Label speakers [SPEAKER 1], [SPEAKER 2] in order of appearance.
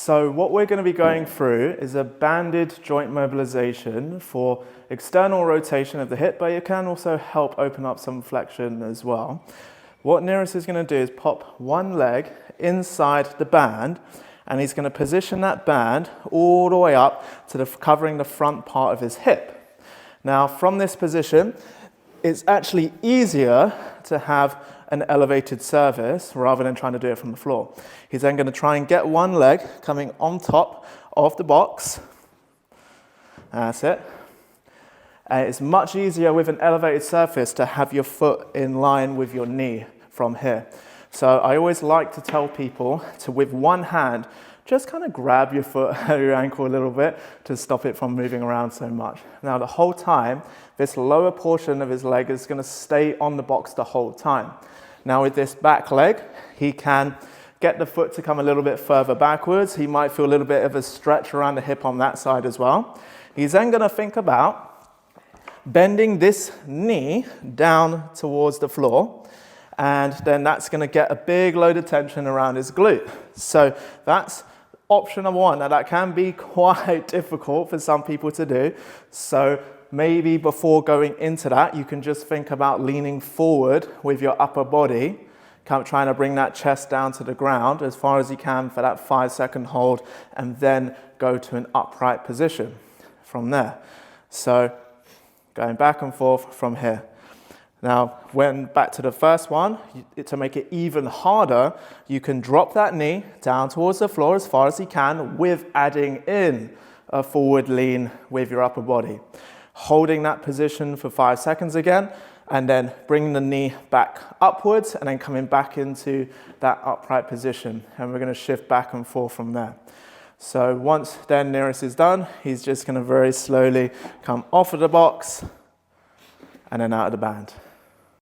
[SPEAKER 1] So what we're going to be going through is a banded joint mobilization for external rotation of the hip, but it can also help open up some flexion as well. What Neeraj is going to do is pop one leg inside the band, and he's going to position that band all the way up to covering the front part of his hip. Now, from this position, it's actually easier to have an elevated surface rather than trying to do it from the floor. He's then going to try and get one leg coming on top of the box. That's it. And it's much easier with an elevated surface to have your foot in line with your knee from here. So I always like to tell people to, with one hand, just kind of grab your foot or your ankle a little bit to stop it from moving around so much. Now the whole time, this lower portion of his leg is going to stay on the box the whole time. Now with this back leg, he can get the foot to come a little bit further backwards. He might feel a little bit of a stretch around the hip on that side as well. He's then going to think about bending this knee down towards the floor, and then that's going to get a big load of tension around his glute. So that's option number one. Now that can be quite difficult for some people to do. So maybe before going into that, you can just think about leaning forward with your upper body, trying to bring that chest down to the ground as far as you can for that 5-second hold, and then go to an upright position from there. So going back and forth from here. Now, when back to the first one, to make it even harder, you can drop that knee down towards the floor as far as you can with adding in a forward lean with your upper body. Holding that position for 5 seconds again, and then bringing the knee back upwards and then coming back into that upright position. And we're going to shift back and forth from there. So once then Neeraj is done, he's just going to very slowly come off of the box and then out of the band.